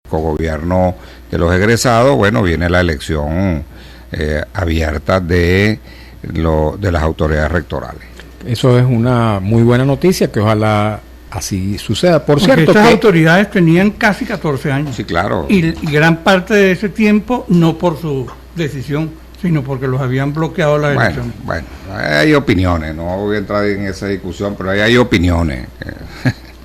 cogobierno de los egresados, bueno, viene la elección abierta de las autoridades rectorales. Eso es una muy buena noticia, que ojalá así suceda. Por Porque cierto, estas autoridades tenían casi 14 años. Sí, claro. Y gran parte de ese tiempo no por su decisión, sino porque los habían bloqueado la elección. Bueno, hay opiniones, no voy a entrar en esa discusión, pero ahí hay opiniones.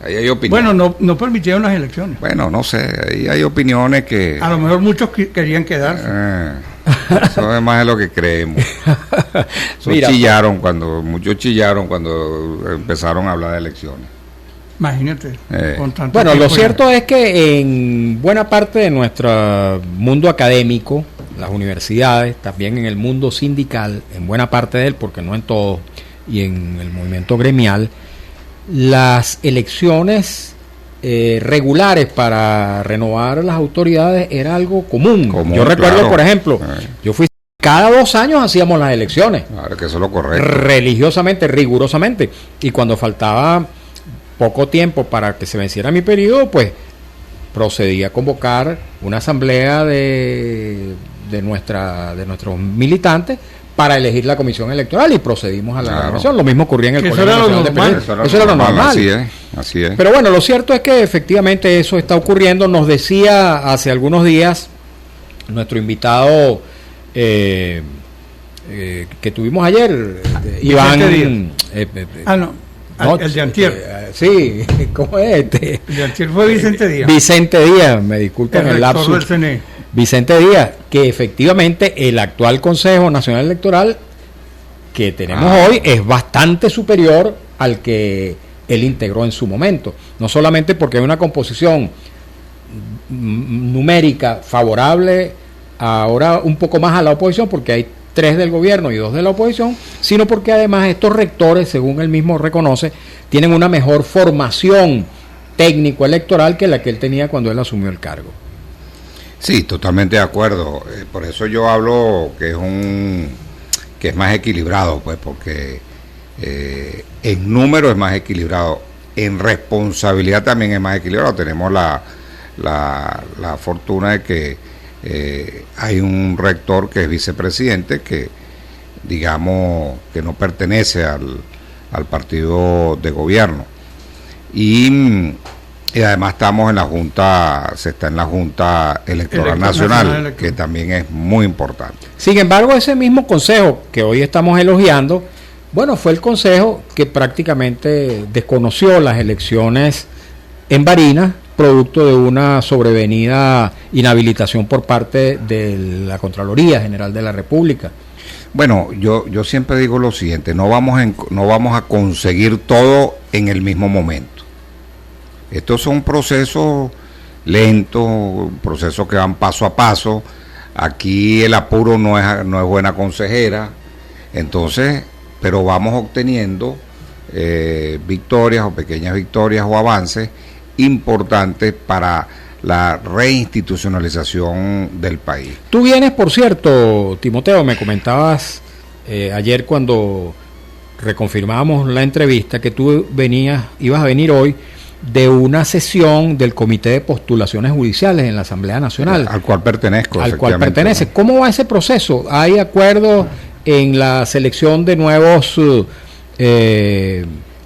Ahí hay opiniones. Bueno, no permitieron las elecciones. Bueno, no sé, ahí hay opiniones que... A lo mejor muchos querían quedarse. Eso es más de lo que creemos. Mira, Muchos chillaron cuando empezaron a hablar de elecciones. Imagínate. Con tanto bueno, lo tiempo cierto es que en buena parte de nuestro mundo académico, las universidades, también en el mundo sindical, en buena parte de él, porque no en todo, y en el movimiento gremial, las elecciones regulares para renovar las autoridades era algo común. Yo recuerdo, claro, por ejemplo, yo fui cada 2 años hacíamos las elecciones. Claro, que eso es lo correcto. Religiosamente, rigurosamente. Y cuando faltaba poco tiempo para que se venciera mi periodo, pues procedí a convocar una asamblea de nuestros militantes para elegir la comisión electoral y procedimos a la elección. Lo mismo ocurría en el Colegio Nacional de Periodistas. Eso era lo normal. Así es. Pero bueno, lo cierto es que efectivamente eso está ocurriendo. Nos decía hace algunos días nuestro invitado que tuvimos ayer, Iván. El de antier. Sí, ¿cómo es este? El de antier fue Vicente Díaz. Vicente Díaz, me disculpen el lapsus. Vicente Díaz, que efectivamente el actual Consejo Nacional Electoral que tenemos hoy es bastante superior al que él integró en su momento. No solamente porque hay una composición numérica favorable ahora un poco más a la oposición, porque hay 3 del gobierno y 2 de la oposición, sino porque además estos rectores, según él mismo reconoce, tienen una mejor formación técnico-electoral que la que él tenía cuando él asumió el cargo. Sí, totalmente de acuerdo. Por eso yo hablo que es más equilibrado, pues, porque en número es más equilibrado, en responsabilidad también es más equilibrado. Tenemos la fortuna de que hay un rector que es vicepresidente, que digamos que no pertenece al partido de gobierno, y además estamos en la Junta, se está en la Junta Electoral Nacional, que también es muy importante. Sin embargo, ese mismo consejo que hoy estamos elogiando, bueno, fue el consejo que prácticamente desconoció las elecciones en Barinas, producto de una sobrevenida inhabilitación por parte de la Contraloría General de la República. Bueno, yo siempre digo lo siguiente: no vamos a conseguir todo en el mismo momento. Estos son procesos lentos, procesos que van paso a paso. Aquí el apuro no es buena consejera. Entonces, pero vamos obteniendo victorias o pequeñas victorias o avances importantes para la reinstitucionalización del país. Tú vienes, por cierto, Timoteo, me comentabas ayer cuando reconfirmábamos la entrevista que tú ibas a venir hoy de una sesión del Comité de Postulaciones Judiciales en la Asamblea Nacional. Al cual pertenezco. Al cual pertenece. ¿Cómo va ese proceso? ¿Hay acuerdo en la selección de nuevos,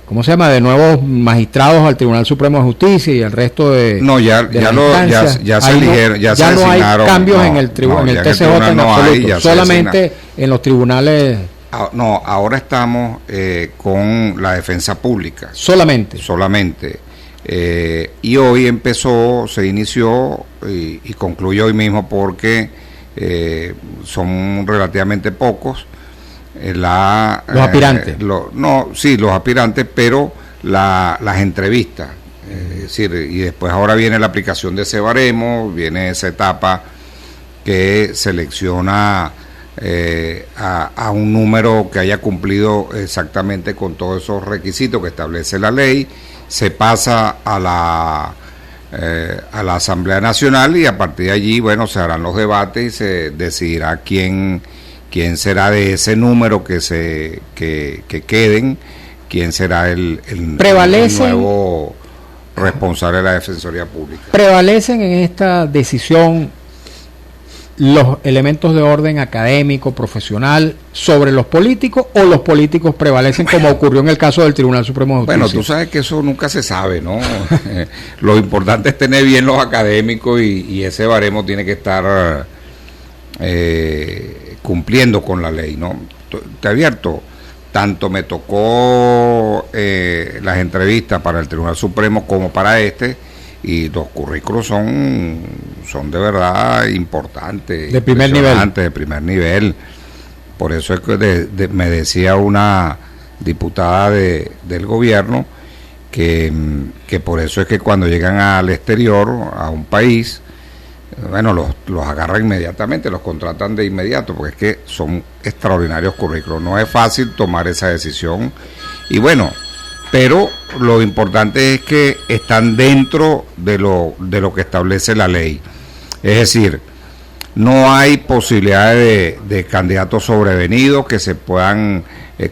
¿cómo se llama?, de nuevos magistrados al Tribunal Supremo de Justicia y el resto de... No, ya se eligieron, ya se no designaron. Hay cambios en el TCJ en absoluto, solamente en los tribunales... No, ahora estamos con la defensa pública. Solamente. Y hoy se inició y concluye hoy mismo, porque son relativamente pocos los aspirantes. Los aspirantes, pero las entrevistas. Es decir, y después ahora viene la aplicación de ese baremo, viene esa etapa que selecciona a un número que haya cumplido exactamente con todos esos requisitos que establece la ley. Se pasa a la Asamblea Nacional y a partir de allí, bueno, se harán los debates y se decidirá quién será de ese número que queden, quién será el nuevo responsable de la Defensoría Pública. ¿Prevalecen en esta decisión los elementos de orden académico, profesional, sobre los políticos, o los políticos prevalecen como ocurrió en el caso del Tribunal Supremo de Justicia? Bueno, tú sabes que eso nunca se sabe, ¿no? Lo importante es tener bien los académicos y ese baremo tiene que estar cumpliendo con la ley, ¿no? Te advierto, tanto me tocó las entrevistas para el Tribunal Supremo como para y los currículos son de verdad importantes. De primer nivel. De primer nivel. Por eso es que me decía una diputada del gobierno que por eso es que cuando llegan al exterior, a un país, bueno, los agarran inmediatamente, los contratan de inmediato, porque es que son extraordinarios currículos. No es fácil tomar esa decisión. Y bueno, pero lo importante es que están dentro de lo que establece la ley. Es decir, no hay posibilidades de candidatos sobrevenidos que se puedan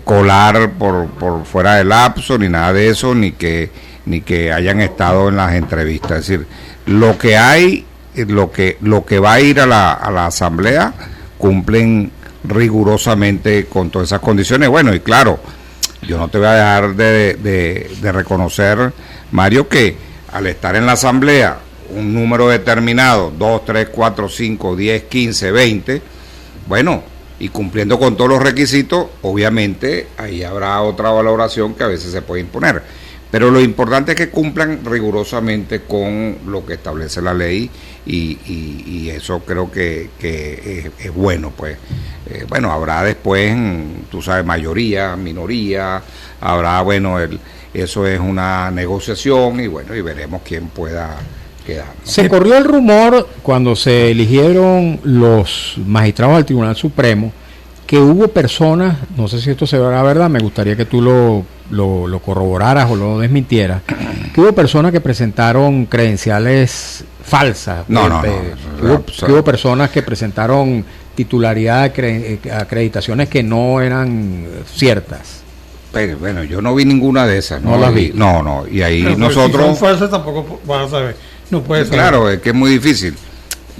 colar por fuera del lapso, ni nada de eso, ni que hayan estado en las entrevistas. Es decir, lo que hay, lo que va a ir a la asamblea, cumplen rigurosamente con todas esas condiciones. Bueno, y claro, yo no te voy a dejar de reconocer, Mario, que al estar en la asamblea un número determinado, 2, 3, 4, 5, 10, 15, 20, bueno, y cumpliendo con todos los requisitos, obviamente ahí habrá otra valoración que a veces se puede imponer. Pero lo importante es que cumplan rigurosamente con lo que establece la ley y eso creo que es bueno, pues. Bueno, habrá después, tú sabes, mayoría, minoría, habrá, bueno, eso es una negociación y bueno, y veremos quién pueda quedar, ¿no? Se corrió el rumor cuando se eligieron los magistrados del Tribunal Supremo que hubo personas, no sé si esto será verdad, me gustaría que tú lo corroboraras o lo desmintieras, que hubo personas que presentaron credenciales falsas. Hubo personas que presentaron titularidad, acreditaciones que no eran ciertas. Pero bueno, yo no vi ninguna de esas. No las vi. No, y ahí pero nosotros... Si son falsas tampoco vas a saber, no puedes saber. Claro, es que es muy difícil.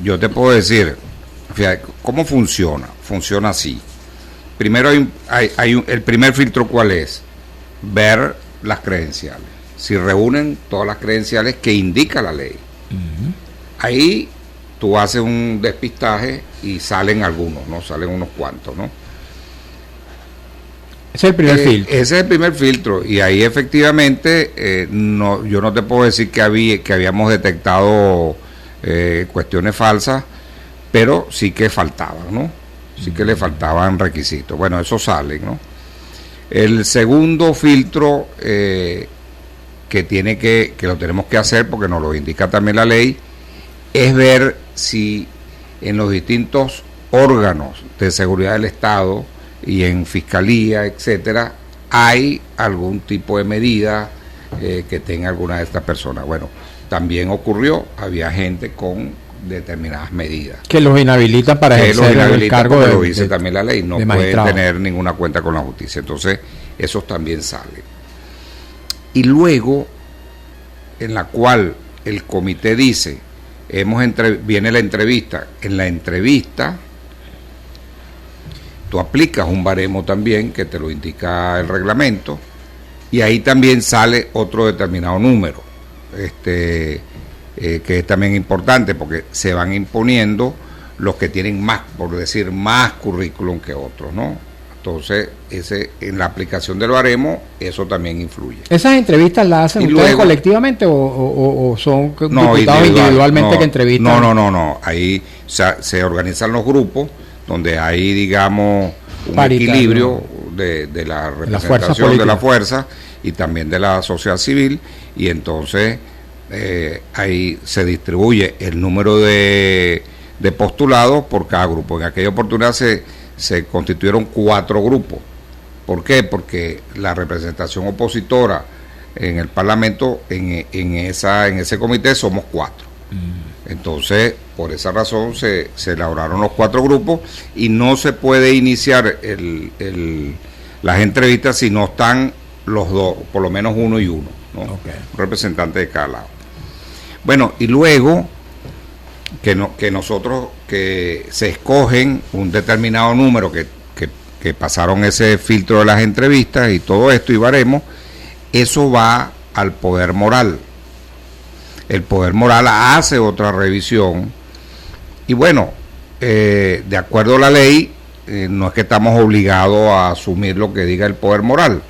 Yo te puedo decir, fíjate, ¿cómo funciona? Funciona así. Primero el primer filtro, ¿cuál es? Ver las credenciales. Si reúnen todas las credenciales que indica la ley. Uh-huh. Ahí tú haces un despistaje y salen algunos, ¿no? Salen unos cuantos, ¿no? Ese es el primer filtro. Ese es el primer filtro. Y ahí efectivamente, yo no te puedo decir que habíamos detectado cuestiones falsas, pero sí que faltaban, ¿no? Sí que le faltaban requisitos. Bueno, eso sale, ¿no? El segundo filtro que lo tenemos que hacer, porque nos lo indica también la ley, es ver si en los distintos órganos de seguridad del Estado y en fiscalía, etcétera, hay algún tipo de medida que tenga alguna de estas personas. Bueno, también ocurrió, había gente con determinadas medidas que los inhabilitan para ejercer el cargo lo dice también la ley, no pueden tener ninguna cuenta con la justicia. Entonces esos también salen, y luego en la cual el comité dice viene la entrevista. En la entrevista tú aplicas un baremo también que te lo indica el reglamento, y ahí también sale otro determinado número que es también importante, porque se van imponiendo los que tienen más, por decir, más currículum que otros, ¿no? Entonces, en la aplicación del baremo, eso también influye. ¿Esas entrevistas las hacen ustedes colectivamente o son diputados individualmente que entrevistan? No. Ahí se organizan los grupos donde hay, digamos, un equilibrio de la representación de la fuerza y también de la sociedad civil, y entonces ahí se distribuye el número de postulados por cada grupo. En aquella oportunidad se constituyeron 4 grupos. ¿Por qué? Porque la representación opositora en el Parlamento, en ese comité, somos 4. Entonces, por esa razón se elaboraron los 4 grupos, y no se puede iniciar las entrevistas si no están los dos, por lo menos uno y uno. ¿no? Okay. Un representante de cada lado. Bueno, y luego que nosotros, que se escogen un determinado número que pasaron ese filtro de las entrevistas y todo esto y baremos, eso va al poder moral. El poder moral hace otra revisión y bueno, de acuerdo a la ley, no es que estamos obligados a asumir lo que diga el poder moral,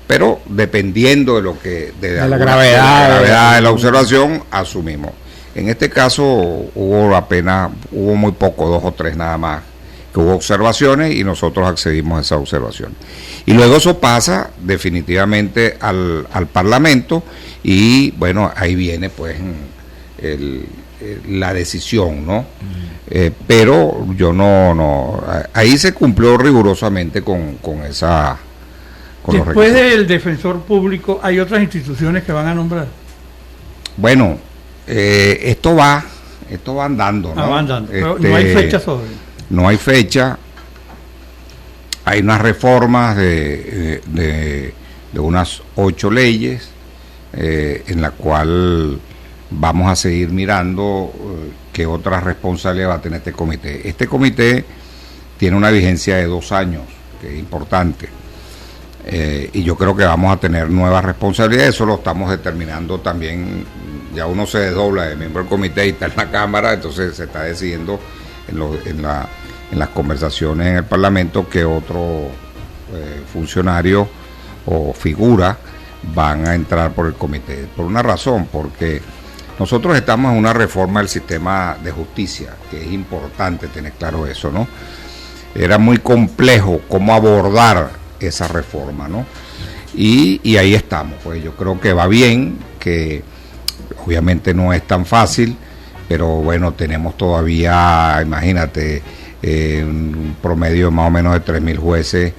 pero dependiendo de lo que de la gravedad de la observación, asumimos. En este caso hubo muy poco, 2 o 3 nada más, que hubo observaciones y nosotros accedimos a esas observaciones. Y luego eso pasa definitivamente al Parlamento y bueno, ahí viene pues la decisión, ¿no? Pero yo no, ahí se cumplió rigurosamente con esa... Después del defensor público, ¿hay otras instituciones que van a nombrar? Bueno, esto va andando, ¿no? Va andando, pero no hay fecha sobre. No hay fecha. Hay unas reformas de unas 8 leyes en la cual vamos a seguir mirando qué otras responsabilidades va a tener este comité. Este comité tiene una vigencia de 2 años, que es importante. Y yo creo que vamos a tener nuevas responsabilidades, eso lo estamos determinando también, ya uno se desdobla de miembro del comité y está en la Cámara, entonces se está decidiendo en las conversaciones en el Parlamento que otro funcionario o figura van a entrar por el comité, por una razón, porque nosotros estamos en una reforma del sistema de justicia, que es importante tener claro eso, ¿no? Era muy complejo cómo abordar esa reforma, ¿no? Y ahí estamos, pues yo creo que va bien, que obviamente no es tan fácil, pero bueno, tenemos todavía, imagínate, un promedio de más o menos de 3.000 jueces,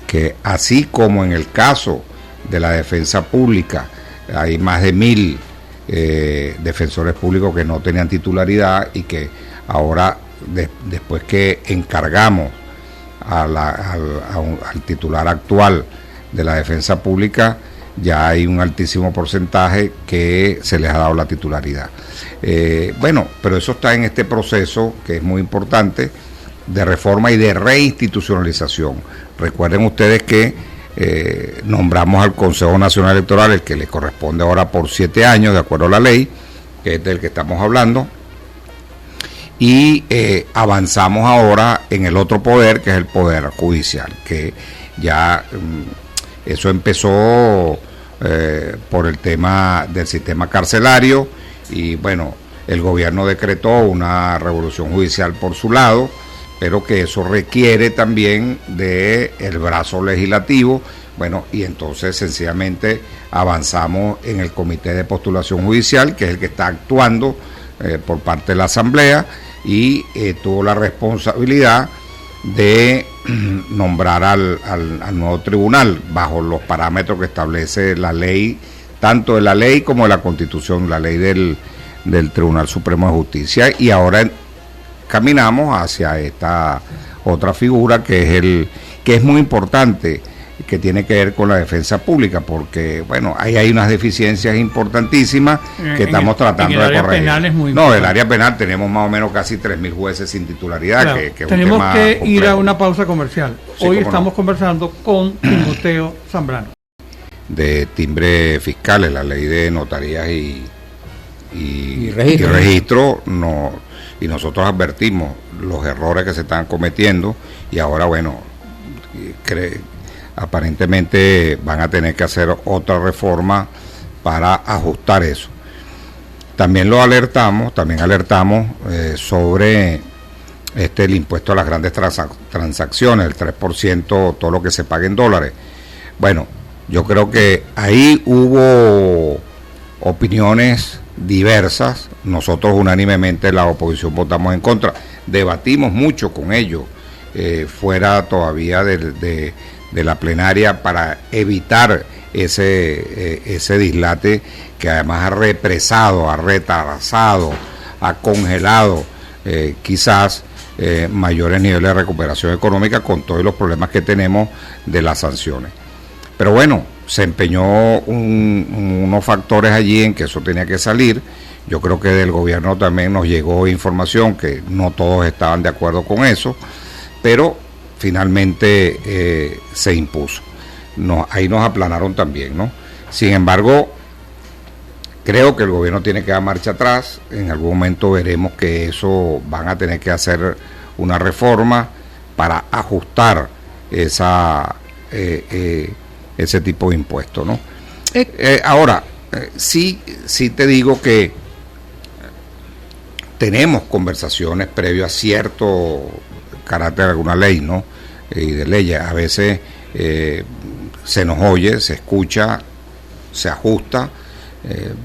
que así como en el caso de la defensa pública, hay más de 1.000 defensores públicos que no tenían titularidad y que ahora, después que encargamos al titular actual de la defensa pública, ya hay un altísimo porcentaje que se les ha dado la titularidad. Bueno, pero eso está en este proceso que es muy importante de reforma y de reinstitucionalización. Recuerden ustedes que nombramos al Consejo Nacional Electoral, el que le corresponde ahora por 7 años, de acuerdo a la ley, que es del que estamos hablando, y avanzamos ahora en el otro poder, que es el Poder Judicial, que ya eso empezó por el tema del sistema carcelario y bueno, el gobierno decretó una revolución judicial por su lado, pero que eso requiere también de el brazo legislativo. Bueno, y entonces sencillamente avanzamos en el Comité de Postulación Judicial, que es el que está actuando por parte de la Asamblea, y tuvo la responsabilidad de nombrar al nuevo tribunal bajo los parámetros que establece la ley, tanto de la ley como de la Constitución, la ley del Tribunal Supremo de Justicia, y ahora caminamos hacia esta otra figura que es muy importante, que tiene que ver con la defensa pública, porque bueno, ahí hay unas deficiencias importantísimas que estamos tratando de corregir. El área penal tenemos más o menos casi 3.000 jueces sin titularidad. Claro, que tenemos un tema que complejo. Ir a una pausa comercial. Sí, hoy estamos conversando con Timoteo Zambrano. De timbre fiscales, la ley de notarías y registro, no, y nosotros advertimos los errores que se están cometiendo y ahora bueno, aparentemente van a tener que hacer otra reforma para ajustar eso. También alertamos sobre el impuesto a las grandes transacciones, el 3%, todo lo que se pague en dólares. Bueno, yo creo que ahí hubo opiniones diversas. Nosotros unánimemente la oposición votamos en contra. Debatimos mucho con ellos, fuera todavía de la plenaria, para evitar ese dislate que además ha represado, ha retrasado, ha congelado quizás mayores niveles de recuperación económica con todos los problemas que tenemos de las sanciones. Pero bueno, se empeñó unos factores allí en que eso tenía que salir. Yo creo que del gobierno también nos llegó información que no todos estaban de acuerdo con eso, pero finalmente se impuso. Ahí nos aplanaron también, ¿no? Sin embargo, creo que el gobierno tiene que dar marcha atrás. En algún momento veremos que eso van a tener que hacer una reforma para ajustar ese tipo de impuestos, ¿no? Ahora, sí te digo que tenemos conversaciones previo a cierto carácter de alguna ley, ¿no? Y de leyes. A veces se nos oye, se escucha, se ajusta.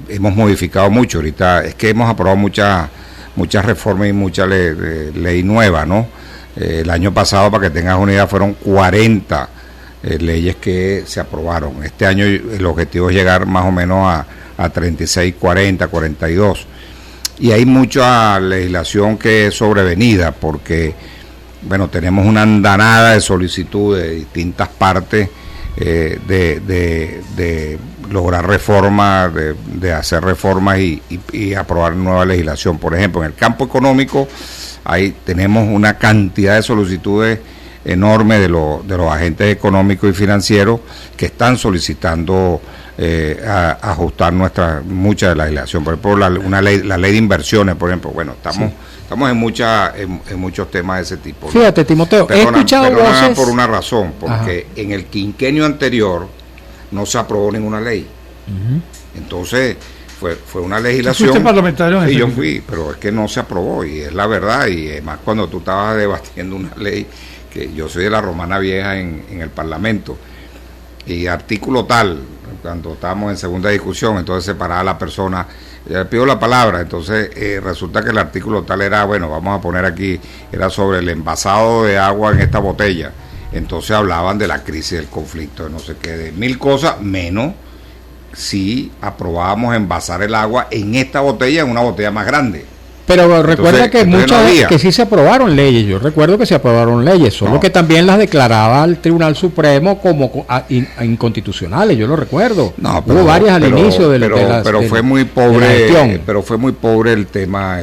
Hemos modificado mucho. Ahorita es que hemos aprobado muchas reformas y mucha ley nueva, ¿no? El año pasado, para que tengas una idea, fueron 40 leyes que se aprobaron. Este año el objetivo es llegar más o menos a 36, 40, 42. Y hay mucha legislación que es sobrevenida porque, bueno, tenemos una andanada de solicitudes de distintas partes de lograr reformas, de hacer reformas y aprobar nueva legislación. Por ejemplo, en el campo económico ahí tenemos una cantidad de solicitudes enorme de los agentes económicos y financieros que están solicitando ajustar mucha de la legislación. Por ejemplo, la ley de inversiones, por ejemplo. Bueno, estamos en muchos temas de ese tipo, ¿no? Fíjate, Timoteo, he escuchado voces por una razón, porque en el quinquenio anterior no se aprobó ninguna ley. Entonces fue una legislación. ¿Fuiste parlamentario? Sí, yo fui, pero es que no se aprobó, y es la verdad. Y además, cuando tú estabas debatiendo una ley, que yo soy de la Romana Vieja en el Parlamento, y artículo tal, cuando estábamos en segunda discusión, entonces se paraba la persona, le pido la palabra, entonces resulta que el artículo tal era, bueno, vamos a poner aquí, era sobre el envasado de agua en esta botella. Entonces hablaban de la crisis, del conflicto, de no sé qué, de mil cosas, menos si aprobábamos envasar el agua en esta botella, en una botella más grande. Pero recuerda que muchas veces que sí se aprobaron leyes. Yo recuerdo que se aprobaron leyes, solo que también las declaraba el Tribunal Supremo como inconstitucionales. Yo lo recuerdo. Hubo varias al inicio pero fue muy pobre. Pero fue muy pobre el tema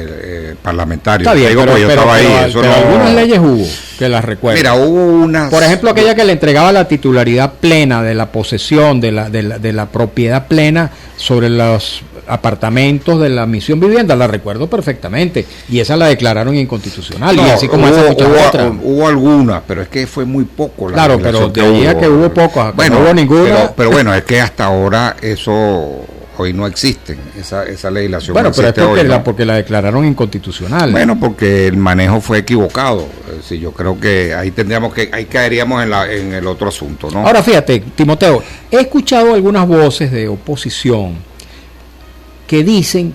parlamentario. Está bien, pero algunas leyes hubo que las recuerdo. Mira, hubo unas. Por ejemplo, aquella que le entregaba la titularidad plena de la posesión de la propiedad plena sobre los apartamentos de la Misión Vivienda, la recuerdo perfectamente, y esa la declararon inconstitucional, y así como muchas otras. Hubo algunas, pero es que fue muy poco. Claro, pero decía que hubo pocas, bueno, no hubo ninguna. Pero bueno, es que hasta ahora eso hoy no existen, esa legislación. Bueno, no pero es hoy, porque la declararon inconstitucional. Bueno, porque el manejo fue equivocado. Sí, yo creo que ahí caeríamos en el otro asunto, ¿no? Ahora fíjate, Timoteo, he escuchado algunas voces de oposición que dicen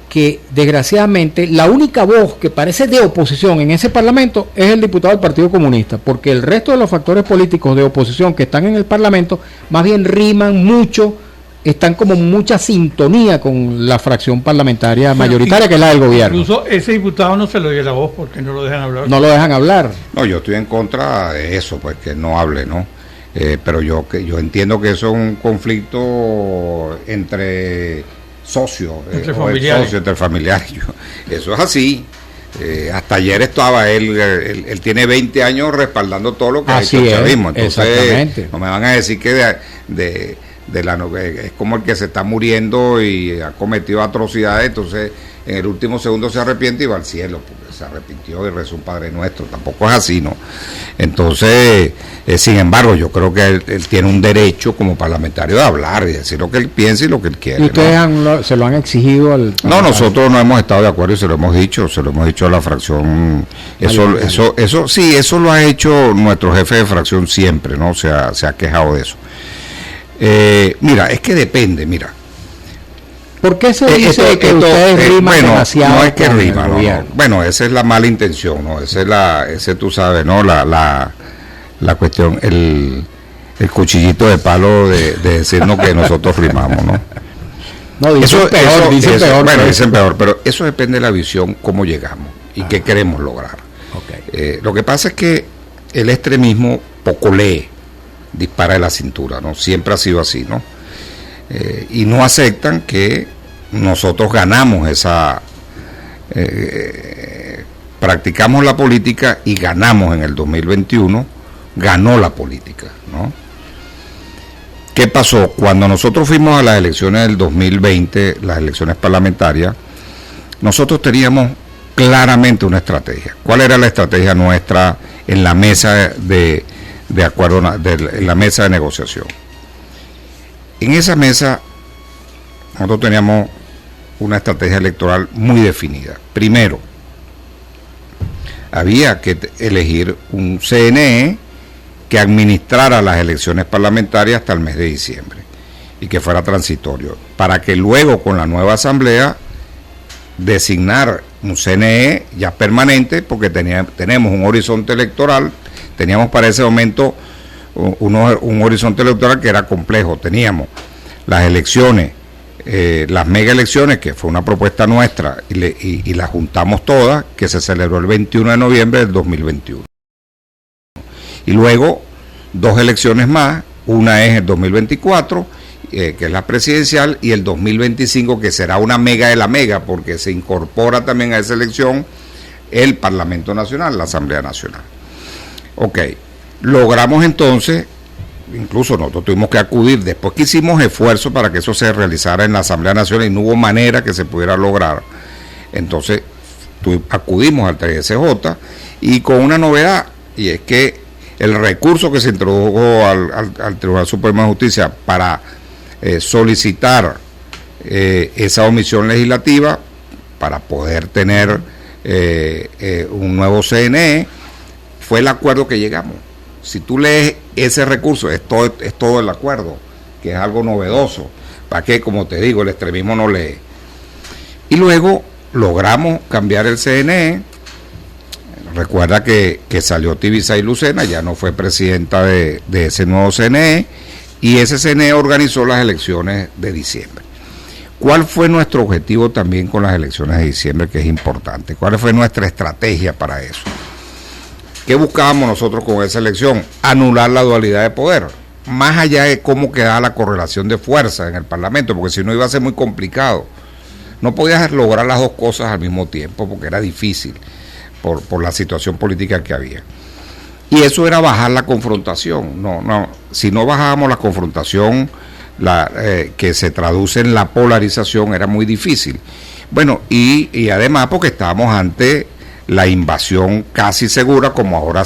que desgraciadamente la única voz que parece de oposición en ese Parlamento es el diputado del Partido Comunista, porque el resto de los factores políticos de oposición que están en el Parlamento más bien riman mucho, están como mucha sintonía con la fracción parlamentaria mayoritaria, que es la del gobierno. Incluso ese diputado no se le oye la voz porque no lo dejan hablar. No lo dejan hablar. No, yo estoy en contra de eso, pues que no hable, ¿no? Pero yo entiendo que eso es un conflicto entre socios, entre familiares. Eso es así. Hasta ayer estaba él tiene 20 años respaldando todo lo que ha hecho el chavismo. Entonces, no me van a decir que es como el que se está muriendo y ha cometido atrocidades, entonces en el último segundo se arrepiente y va al cielo, porque se arrepintió y rezó un Padre Nuestro. Tampoco es así, ¿no? Entonces, sin embargo, yo creo que él tiene un derecho como parlamentario de hablar y decir lo que él piensa y lo que él quiere. ¿Y ustedes se lo han exigido al No, nosotros no hemos estado de acuerdo y se lo hemos dicho a la fracción. Eso lo ha hecho nuestro jefe de fracción siempre, ¿no? Se ha quejado de eso. Mira, es que depende, mira. ¿Por qué se dice que ustedes riman demasiado? No es que rima, no. Bueno, esa es la mala intención, ¿no? Ese tú sabes, ¿no? La cuestión, el cuchillito de palo de decirnos que nosotros rimamos, ¿no? No, dicen peor. Bueno, dicen peor, pero eso depende de la visión, cómo llegamos y qué queremos lograr. Okay. Lo que pasa es que el extremismo poco lee. dispara de la cintura, ¿no? Siempre ha sido así, ¿no? Y no aceptan que nosotros ganamos esa... practicamos la política y ganamos en el 2021, ganó la política, ¿no? ¿Qué pasó? Cuando nosotros fuimos a las elecciones del 2020, las elecciones parlamentarias, nosotros teníamos claramente una estrategia. ¿Cuál era la estrategia nuestra en la mesa de acuerdo, en la mesa de negociación? En esa mesa nosotros teníamos una estrategia electoral muy definida. Primero, había que elegir un CNE que administrara las elecciones parlamentarias hasta el mes de diciembre y que fuera transitorio, para que luego con la nueva asamblea designar un CNE ya permanente, porque tenemos un horizonte electoral, teníamos para ese momento un horizonte electoral que era complejo. Teníamos las elecciones, las mega elecciones, que fue una propuesta nuestra, y las juntamos todas, que se celebró el 21 de noviembre del 2021. Y luego 2 elecciones más, una es el 2024, que es la presidencial, y el 2025, que será una mega de la mega, porque se incorpora también a esa elección el Parlamento Nacional, la Asamblea Nacional. Ok, logramos entonces, incluso nosotros tuvimos que acudir, después que hicimos esfuerzos para que eso se realizara en la Asamblea Nacional y no hubo manera que se pudiera lograr, entonces acudimos al TSJ y con una novedad, y es que el recurso que se introdujo al Tribunal Supremo de Justicia para solicitar esa omisión legislativa para poder tener un nuevo CNE, fue el acuerdo que llegamos. Si tú lees ese recurso, es todo el acuerdo, que es algo novedoso, para que, como te digo, el extremismo no lee. Y luego logramos cambiar el CNE. Recuerda que salió Tibisay Lucena, ya no fue presidenta de ese nuevo CNE, y ese CNE organizó las elecciones de diciembre. ¿Cuál fue nuestro objetivo también con las elecciones de diciembre, que es importante? ¿Cuál fue nuestra estrategia para eso? ¿Qué buscábamos nosotros con esa elección? Anular la dualidad de poder, más allá de cómo quedaba la correlación de fuerza en el Parlamento, porque si no iba a ser muy complicado. No podías lograr las dos cosas al mismo tiempo, porque era difícil por la situación política que había. Y eso era bajar la confrontación. Si no bajábamos la confrontación, que se traduce en la polarización, era muy difícil. Bueno, y además porque estábamos ante la invasión casi segura, como ahora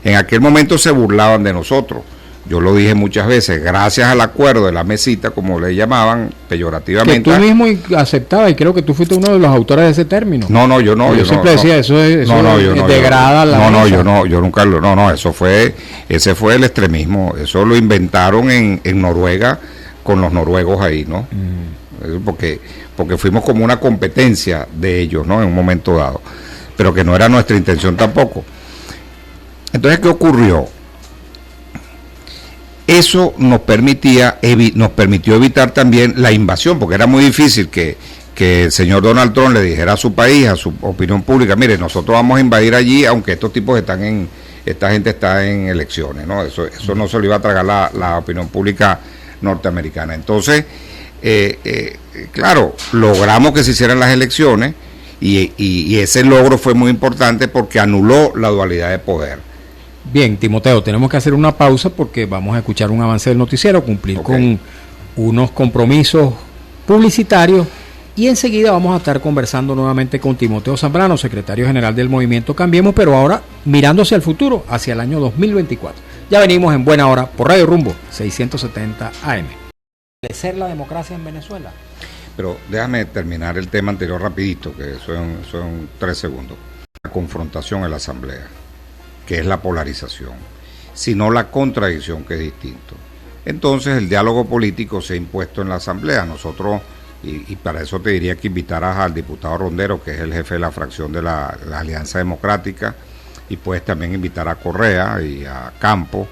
en aquel momento se burlaban de nosotros. Yo lo dije muchas veces, gracias al acuerdo de la mesita, como le llamaban peyorativamente. Que tú mismo aceptabas, y creo que tú fuiste uno de los autores de ese término. Yo siempre decía, eso degrada la mesa. Yo nunca ese fue el extremismo. Eso lo inventaron en Noruega, con los noruegos ahí, ¿no? Porque fuimos como una competencia de ellos, ¿no? En un momento dado, pero que no era nuestra intención tampoco. Entonces, ¿qué ocurrió? Eso nos permitió evitar también la invasión, porque era muy difícil que el señor Donald Trump le dijera a su país, a su opinión pública, mire, nosotros vamos a invadir allí, aunque estos tipos esta gente está en elecciones, ¿no? Eso no se lo iba a tragar la opinión pública norteamericana. Entonces, claro, logramos que se hicieran las elecciones y ese logro fue muy importante porque anuló la dualidad de poder. Bien, Timoteo, tenemos que hacer una pausa porque vamos a escuchar un avance del noticiero, cumplir con unos compromisos publicitarios, y enseguida vamos a estar conversando nuevamente con Timoteo Zambrano, secretario general del Movimiento Cambiemos, pero ahora mirando hacia el futuro, hacia el año 2024. Ya venimos en buena hora por Radio Rumbo 670 AM. ¿Ser la democracia en Venezuela? Pero déjame terminar el tema anterior rapidito, que son 3 segundos. La confrontación en la Asamblea, que es la polarización, sino la contradicción, que es distinto. Entonces el diálogo político se ha impuesto en la Asamblea. Nosotros, y para eso te diría que invitaras al diputado Rondero, que es el jefe de la fracción de la Alianza Democrática, y puedes también invitar a Correa y a Campo,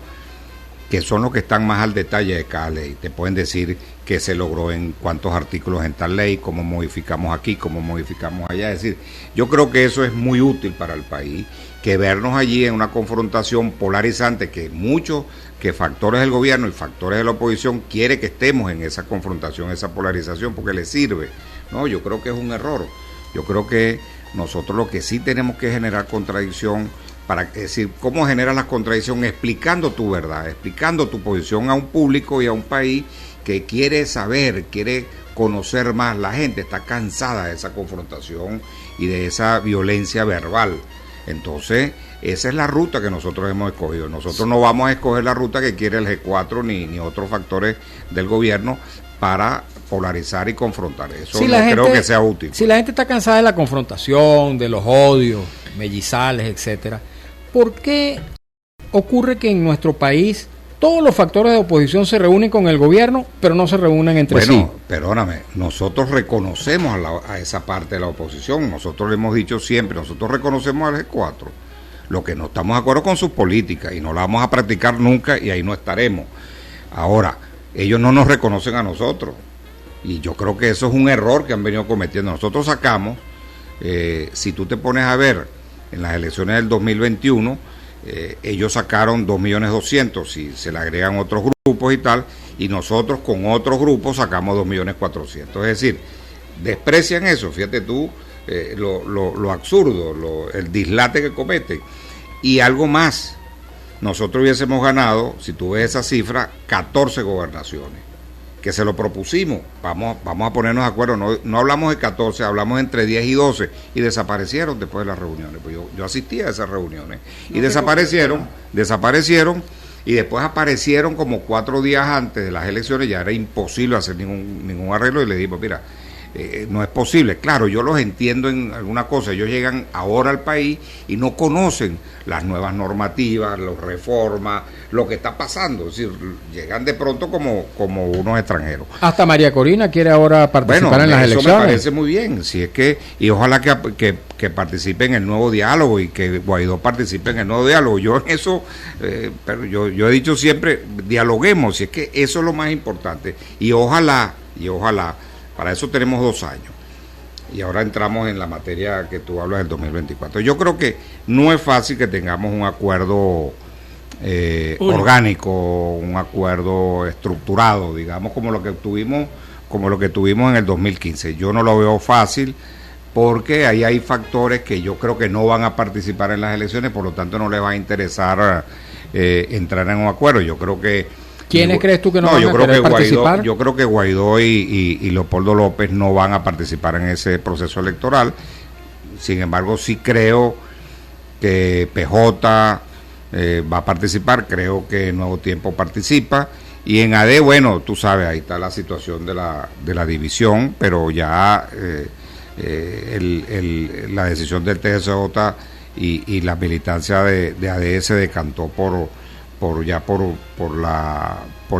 que son los que están más al detalle de cada ley. Te pueden decir qué se logró en cuántos artículos en tal ley, cómo modificamos aquí, cómo modificamos allá. Es decir, yo creo que eso es muy útil para el país, que vernos allí en una confrontación polarizante que factores del gobierno y factores de la oposición quiere que estemos en esa confrontación, esa polarización, porque le sirve. No, yo creo que es un error. Yo creo que nosotros lo que sí tenemos que generar contradicción, es decir, ¿cómo generas la contradicción? Explicando tu verdad, explicando tu posición a un público y a un país que quiere saber, quiere conocer más. La gente está cansada de esa confrontación y de esa violencia verbal. Entonces, esa es la ruta que nosotros hemos escogido. Nosotros no vamos a escoger la ruta que quiere el G4 ni otros factores del gobierno para polarizar y confrontar. Eso no creo que sea útil. Si la gente está cansada de la confrontación, de los odios, mellizales, etcétera, ¿por qué ocurre que en nuestro país todos los factores de oposición se reúnen con el gobierno, pero no se reúnen entre sí? Bueno, perdóname, nosotros reconocemos a esa parte de la oposición, nosotros le hemos dicho siempre, nosotros reconocemos al G4, lo que no estamos de acuerdo con sus políticas y no la vamos a practicar nunca y ahí no estaremos. Ahora, ellos no nos reconocen a nosotros y yo creo que eso es un error que han venido cometiendo. Nosotros sacamos, si tú te pones a ver en las elecciones del 2021, ellos sacaron 2.200.000, si se le agregan otros grupos y tal, y nosotros con otros grupos sacamos 2.400.000. Es decir, desprecian eso, fíjate tú lo absurdo, el dislate que cometen. Y algo más, nosotros hubiésemos ganado, si tú ves esa cifra, 14 gobernaciones, que se lo propusimos, vamos a ponernos de acuerdo, no hablamos de 14, hablamos entre 10 y 12, y desaparecieron después de las reuniones, pues yo asistí a esas reuniones, y desaparecieron, y después aparecieron como 4 días antes de las elecciones, ya era imposible hacer ningún arreglo, y le dijimos, mira, no es posible. Claro, yo los entiendo en alguna cosa, ellos llegan ahora al país y no conocen las nuevas normativas, las reformas, lo que está pasando, es decir, llegan de pronto como unos extranjeros. Hasta María Corina quiere ahora participar en las elecciones. Eso me parece muy bien, si es que, y ojalá que participe en el nuevo diálogo y que Guaidó participe en el nuevo diálogo. Yo en eso, pero yo he dicho siempre, dialoguemos, si es que eso es lo más importante, y ojalá, para eso tenemos 2 años. Y ahora entramos en la materia que tú hablas del 2024. Yo creo que no es fácil que tengamos un acuerdo orgánico, un acuerdo estructurado, digamos, como lo que tuvimos en el 2015. Yo no lo veo fácil porque ahí hay factores que yo creo que no van a participar en las elecciones, por lo tanto no les va a interesar entrar en un acuerdo. Yo creo que ¿quiénes crees tú que no van a querer participar? Yo creo que Guaidó y Leopoldo López no van a participar en ese proceso electoral. Sin embargo, sí creo que PJ va a participar, creo que Nuevo Tiempo participa. Y en AD, bueno, tú sabes, ahí está la situación de la división, pero ya la decisión del TSJ y la militancia de AD se decantó por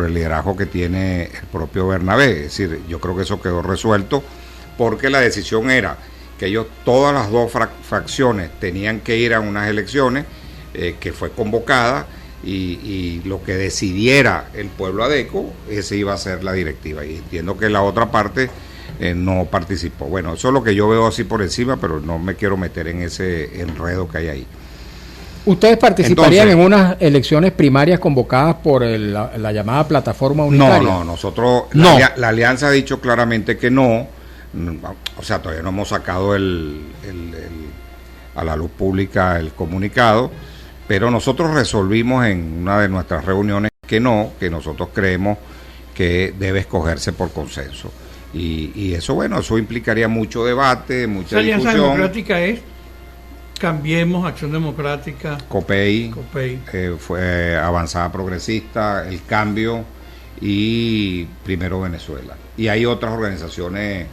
el liderazgo que tiene el propio Bernabé. Es decir, yo creo que eso quedó resuelto porque la decisión era que ellos, todas las 2 fracciones tenían que ir a unas elecciones que fue convocada y lo que decidiera el pueblo adeco, ese iba a ser la directiva, y entiendo que la otra parte no participó. Bueno, eso es lo que yo veo así por encima, pero no me quiero meter en ese enredo que hay ahí. ¿Ustedes participarían en unas elecciones primarias convocadas por la llamada plataforma unitaria? No, nosotros, no. La alianza ha dicho claramente que no, o sea, todavía no hemos sacado a la luz pública el comunicado, pero nosotros resolvimos en una de nuestras reuniones que no, que nosotros creemos que debe escogerse por consenso. Y eso, bueno, eso implicaría mucho debate, mucha discusión. La Alianza Democrática es Cambiemos, Acción Democrática, COPEI. Fue Avanzada Progresista, El Cambio y Primero Venezuela. Y hay otras organizaciones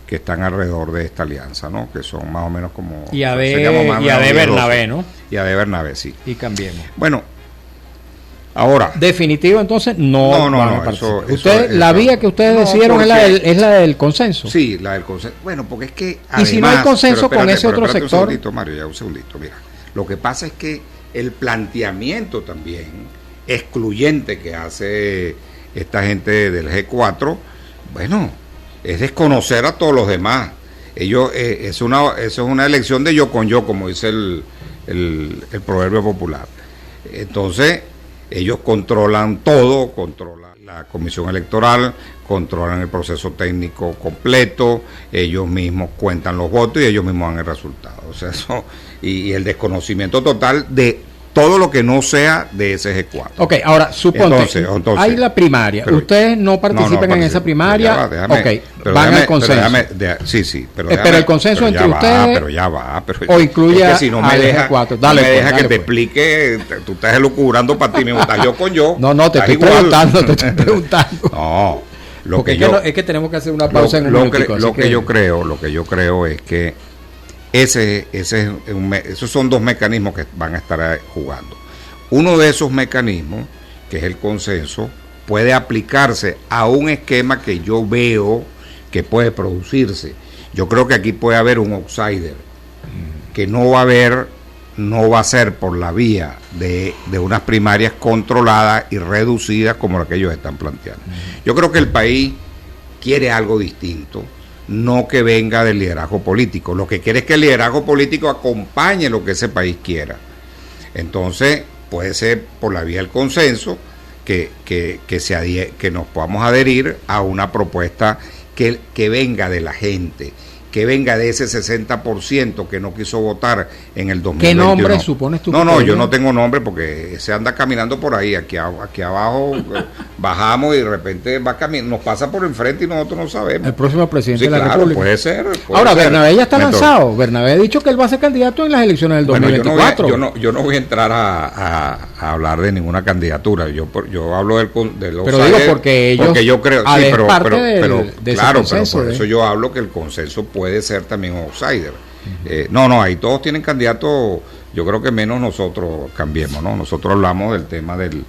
que están alrededor de esta alianza, ¿no? Que son más o menos como... Y AD Bernabé, ¿no? Y AD Bernabé, sí. Y Cambiemos. Bueno, ahora... Definitivo, entonces, no van a participar. La vía que ustedes decidieron es la del consenso. Sí, la del consenso. Bueno, porque es que... Además, y si no hay consenso con ese otro sector... Un segundito, Mario, ya un segundito, mira. Lo que pasa es que el planteamiento también excluyente que hace esta gente del G4 bueno, es desconocer a todos los demás. Ellos, eso es una elección de yo con yo, como dice el proverbio popular. Entonces, ellos controlan todo, controlan la comisión electoral, controlan el proceso técnico completo, ellos mismos cuentan los votos y ellos mismos dan el resultado. O sea, eso, y el desconocimiento total de todo lo que no sea de ese G4. Ok, ahora, suponte, entonces, hay la primaria. ¿Ustedes no participan en esa primaria? Déjame, van al consenso. Pero el consenso entre ustedes... Pero ya va. O incluye es que si no me deja, G4. Dale, que te explique, tú estás elucubrando para ti mismo, estás yo con yo. No, te estoy preguntando. No, es que tenemos que hacer una pausa en un momentico. Lo que yo creo es que esos son dos mecanismos que van a estar jugando. Uno de esos mecanismos, que es el consenso, puede aplicarse a un esquema que yo veo que puede producirse. Yo creo que aquí puede haber un outsider, que no va a ser por la vía de unas primarias controladas y reducidas como la que ellos están planteando. Yo creo que el país quiere algo distinto, no que venga del liderazgo político. Lo que quiere es que el liderazgo político acompañe lo que ese país quiera. Entonces, puede ser por la vía del consenso que nos podamos adherir a una propuesta que venga de la gente, que venga de ese 60% que no quiso votar en el 2021. ¿Qué nombre supones tú? No, yo no tengo nombre porque se anda caminando por ahí, aquí abajo bajamos y de repente va caminando, nos pasa por enfrente y nosotros no sabemos. El próximo presidente de la República. Puede ser. Ahora, Bernabé ya está lanzado. Bernabé ha dicho que él va a ser candidato en las elecciones del 2024. Yo no voy a entrar a hablar de ninguna candidatura. Yo hablo de los... Pero digo porque yo creo... pero claro, consenso, por eso yo hablo que el consenso puede ser también un outsider. Ahí todos tienen candidatos, yo creo que menos nosotros Cambiemos, ¿no? Nosotros hablamos del tema del...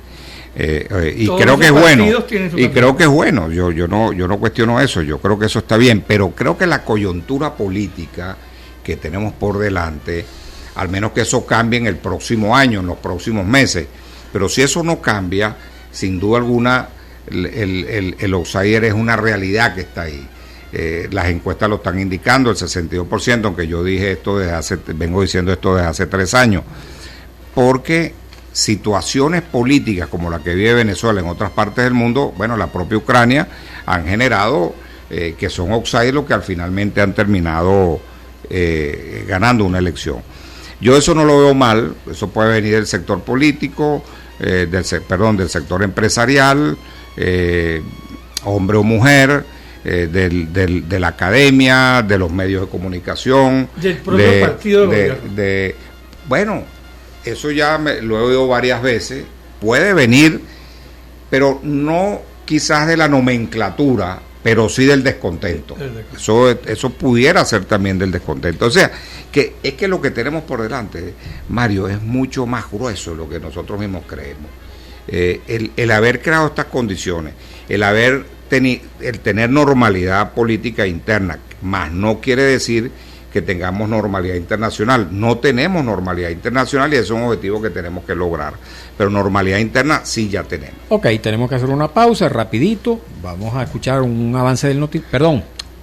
y creo que es bueno, yo no cuestiono eso, yo creo que eso está bien, pero creo que la coyuntura política que tenemos por delante, al menos que eso cambie en el próximo año, en los próximos meses, pero si eso no cambia, sin duda alguna, el outsider es una realidad que está ahí. Las encuestas lo están indicando, el 62%, aunque yo vengo diciendo esto desde hace 3 años, porque situaciones políticas como la que vive Venezuela en otras partes del mundo, bueno, la propia Ucrania, han generado que son outsiders los que al finalmente han terminado ganando una elección. Yo eso no lo veo mal, eso puede venir del sector político, del sector empresarial, hombre o mujer, de la academia, de los medios de comunicación, del propio partido de gobierno. Bueno, eso ya lo he oído varias veces, puede venir, pero no quizás de la nomenclatura, pero sí del descontento. Eso pudiera ser también del descontento. O sea, que es que lo que tenemos por delante, Mario, es mucho más grueso de lo que nosotros mismos creemos. El haber creado estas condiciones, el tener normalidad política interna, más no quiere decir que tengamos normalidad internacional. No tenemos normalidad internacional y ese es un objetivo que tenemos que lograr, pero normalidad interna sí ya tenemos. Ok, tenemos que hacer una pausa rapidito, vamos a escuchar un avance del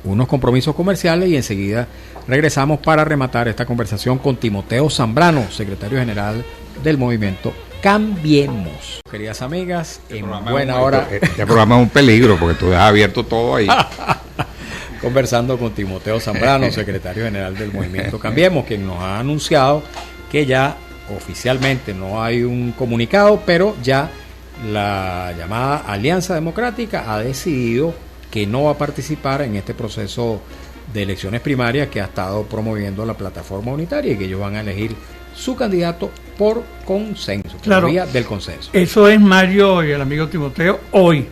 unos compromisos comerciales y enseguida regresamos para rematar esta conversación con Timoteo Zambrano, secretario general del movimiento Cambiemos. Queridas amigas, en buena hora... Este programa es un peligro porque tú dejas abierto todo ahí. Conversando con Timoteo Zambrano, secretario general del movimiento Cambiemos, quien nos ha anunciado que ya oficialmente no hay un comunicado, pero ya la llamada Alianza Democrática ha decidido que no va a participar en este proceso de elecciones primarias que ha estado promoviendo la plataforma unitaria y que ellos van a elegir su candidato por consenso, por vía del consenso. Eso es, Mario y el amigo Timoteo, hoy,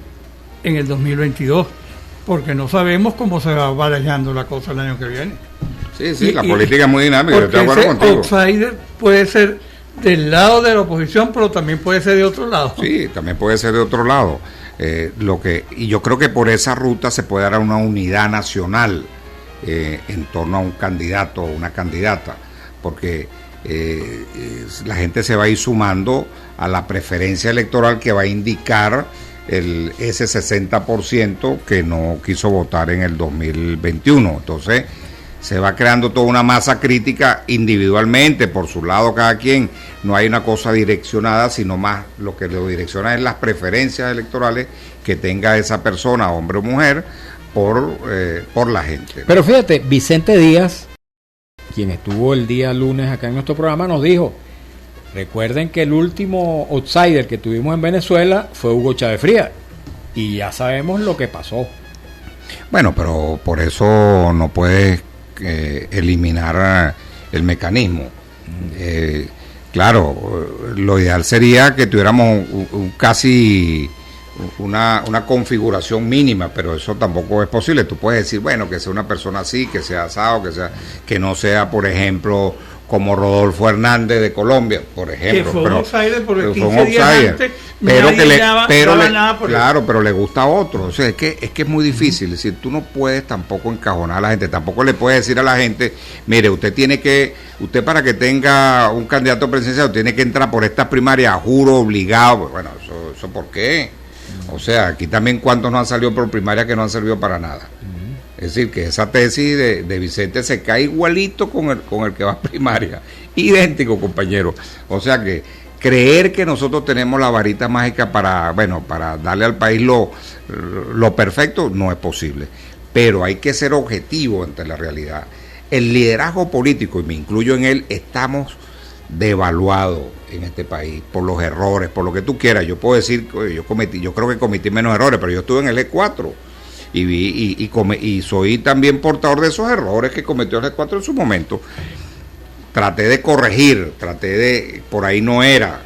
en el 2022, porque no sabemos cómo se va barajando la cosa el año que viene. Sí, la política es muy dinámica, yo estoy de acuerdo contigo. Outsider puede ser del lado de la oposición, pero también puede ser de otro lado. Sí, también puede ser de otro lado. Y yo creo que por esa ruta se puede dar una unidad nacional en torno a un candidato o una candidata, porque la gente se va a ir sumando a la preferencia electoral que va a indicar ese 60% que no quiso votar en el 2021. Entonces se va creando toda una masa crítica individualmente, por su lado cada quien, no hay una cosa direccionada, sino más lo que lo direcciona es las preferencias electorales que tenga esa persona, hombre o mujer, por la gente. Pero fíjate, Vicente Díaz, quien estuvo el día lunes acá en nuestro programa, nos dijo, recuerden que el último outsider que tuvimos en Venezuela fue Hugo Chávez Frías, y ya sabemos lo que pasó. Bueno, pero por eso no puedes eliminar el mecanismo. Claro, lo ideal sería que tuviéramos casi una configuración mínima, pero eso tampoco es posible. Tú puedes decir, bueno, que sea una persona así, que sea asado, que no sea, por ejemplo, como Rodolfo Hernández de Colombia, por ejemplo. Que fue un outsider porque 15 días outsider, antes pero que le, nada por claro, pero le gusta a otro. O sea, es que es muy difícil. Es decir, tú no puedes tampoco encajonar a la gente, tampoco le puedes decir a la gente, mire, usted para que tenga un candidato presidencial tiene que entrar por estas primarias, juro, obligado. Bueno, eso ¿por qué? O sea, aquí también cuántos no han salido por primaria que no han servido para nada. Es decir, que esa tesis de Vicente se cae igualito con el que va a primaria. Idéntico, compañero. O sea que creer que nosotros tenemos la varita mágica para darle al país lo perfecto, no es posible. Pero hay que ser objetivo ante la realidad. El liderazgo político, y me incluyo en él, estamos devaluados en este país por los errores, por lo que tú quieras. Yo puedo decir, yo creo que cometí menos errores, pero yo estuve en el E4 y soy también portador de esos errores que cometió el E4 en su momento. Traté de corregir, por ahí no era,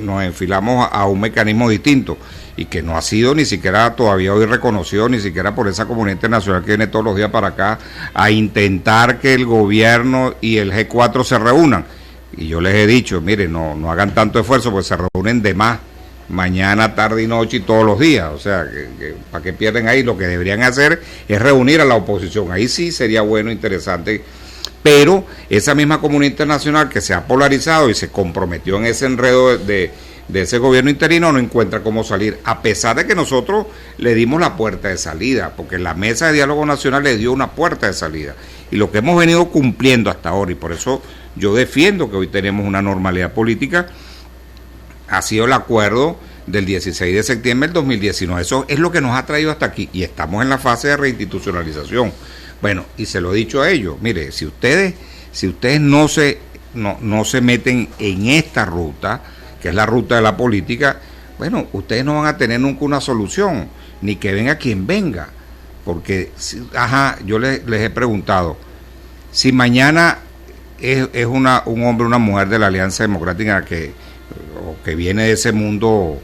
nos enfilamos a un mecanismo distinto y que no ha sido ni siquiera todavía hoy reconocido, ni siquiera por esa comunidad internacional que viene todos los días para acá a intentar que el gobierno y el G4 se reúnan. Y yo les he dicho, miren, no hagan tanto esfuerzo porque se reúnen de más, mañana, tarde y noche y todos los días. O sea, que para que pierden ahí, lo que deberían hacer es reunir a la oposición. Ahí sí sería bueno, interesante. Pero esa misma comunidad internacional que se ha polarizado y se comprometió en ese enredo de ese gobierno interino no encuentra cómo salir, a pesar de que nosotros le dimos la puerta de salida, porque la mesa de diálogo nacional le dio una puerta de salida. Y lo que hemos venido cumpliendo hasta ahora, y por eso yo defiendo que hoy tenemos una normalidad política, ha sido el acuerdo del 16 de septiembre del 2019. Eso es lo que nos ha traído hasta aquí, y estamos en la fase de reinstitucionalización. Bueno, y se lo he dicho a ellos, mire, si ustedes no se meten en esta ruta, que es la ruta de la política, bueno, ustedes no van a tener nunca una solución, ni que venga quien venga, porque, yo les he preguntado, si mañana es un hombre o una mujer de la Alianza Democrática que viene de ese mundo,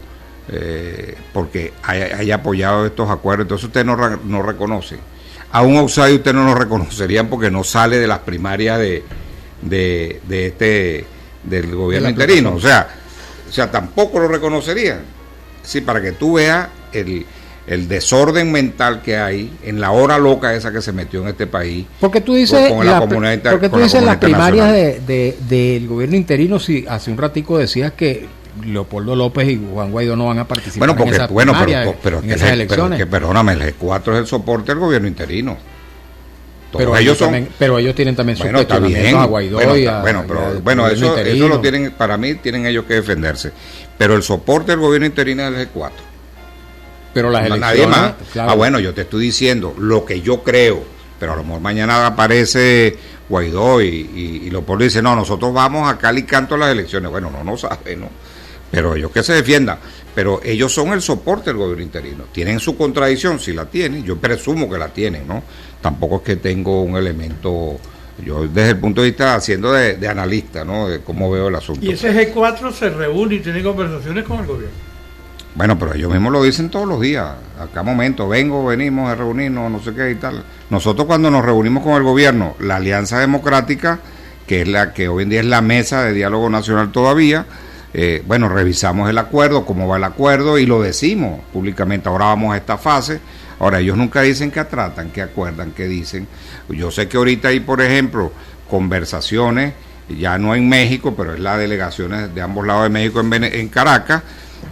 porque haya apoyado estos acuerdos, entonces ustedes no reconocen. A un outsider ustedes no lo reconocerían porque no sale de las primarias del gobierno interino. O sea, tampoco lo reconocerían. Sí, para que tú veas el desorden mental que hay en la hora loca esa que se metió en este país. Porque tú dices, las primarias del gobierno interino, si hace un ratico decías que Leopoldo López y Juan Guaidó no van a participar en esas primarias, en esas elecciones. Perdóname, el G4 es el soporte del gobierno interino. Pero ellos tienen también sus cuestionamientos a Guaidó eso lo tienen, para mí tienen ellos que defenderse. Pero el soporte del gobierno interino es el G4. Pero las elecciones, nadie más. Claro. Yo te estoy diciendo lo que yo creo, pero a lo mejor mañana aparece Guaidó y Leopoldo dice, no, nosotros vamos a cal y canto a las elecciones. Bueno, no sabe, ¿no? Pero ellos que se defiendan. Pero ellos son el soporte del gobierno interino. ¿Tienen su contradicción? Si la tienen, yo presumo que la tienen, ¿no? Tampoco es que tengo un elemento, yo desde el punto de vista haciendo de analista, ¿no? De cómo veo el asunto. Y ese G4 se reúne y tiene conversaciones con el gobierno. Bueno, pero ellos mismos lo dicen todos los días. A cada momento, venimos a reunirnos, no sé qué y tal. Nosotros cuando nos reunimos con el gobierno, la Alianza Democrática, que es la que hoy en día es la mesa de diálogo nacional todavía, revisamos el acuerdo, cómo va el acuerdo y lo decimos públicamente. Ahora vamos a esta fase. Ahora, ellos nunca dicen qué tratan, qué acuerdan, qué dicen. Yo sé que ahorita hay, por ejemplo, conversaciones, ya no en México, pero es las delegaciones de ambos lados de México en Caracas,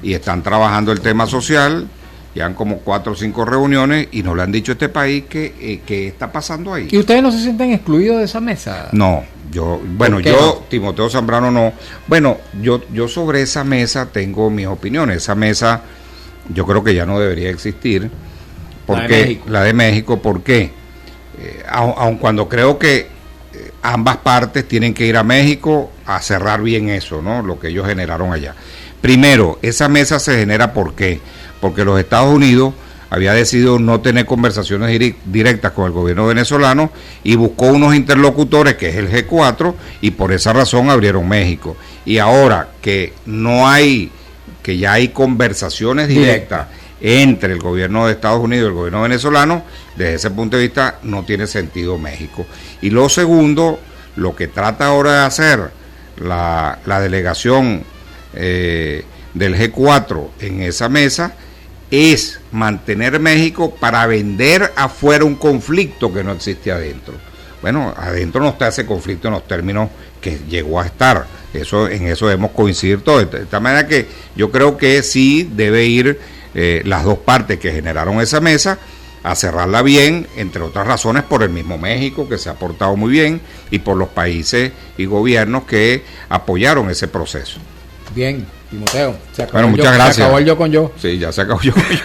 y están trabajando el tema social. Llevan como 4 o 5 reuniones y no le han dicho a este país qué está pasando ahí. ¿Y ustedes no se sienten excluidos de esa mesa? No, yo, Timoteo Zambrano no. Bueno, yo sobre esa mesa tengo mis opiniones. Esa mesa yo creo que ya no debería existir. Porque la de México, ¿por qué? Aun cuando creo que ambas partes tienen que ir a México a cerrar bien eso, ¿no? Lo que ellos generaron allá. Primero, esa mesa se genera ¿por qué? Porque los Estados Unidos había decidido no tener conversaciones directas con el gobierno venezolano y buscó unos interlocutores, que es el G4, y por esa razón abrieron México. Y ahora que ya hay conversaciones directas entre el gobierno de Estados Unidos y el gobierno venezolano, desde ese punto de vista no tiene sentido México. Y lo segundo, lo que trata ahora de hacer la delegación del G4 en esa mesa es mantener México para vender afuera un conflicto que no existe adentro. Bueno, adentro no está ese conflicto en los términos que llegó a estar. En eso debemos coincidir todos. De esta manera que yo creo que sí debe ir las dos partes que generaron esa mesa a cerrarla bien, entre otras razones por el mismo México, que se ha portado muy bien, y por los países y gobiernos que apoyaron ese proceso. Bien, Timoteo. Muchas gracias. Se acabó el yo con yo. Sí, ya se acabó yo con yo.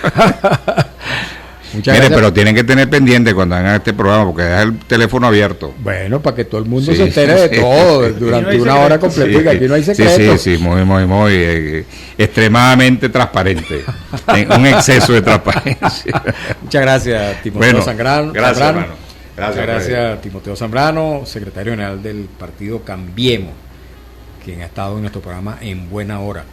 Mire, pero tienen que tener pendiente cuando hagan este programa, porque deja el teléfono abierto. Bueno, para que todo el mundo se entere de todo durante una hora completa, y aquí no hay secreto. Sí, muy extremadamente transparente. Un exceso de transparencia. Muchas gracias, Timoteo Zambrano. Gracias, hermano. Gracias, Timoteo Zambrano, secretario general del partido Cambiemos, quien ha estado en nuestro programa en buena hora.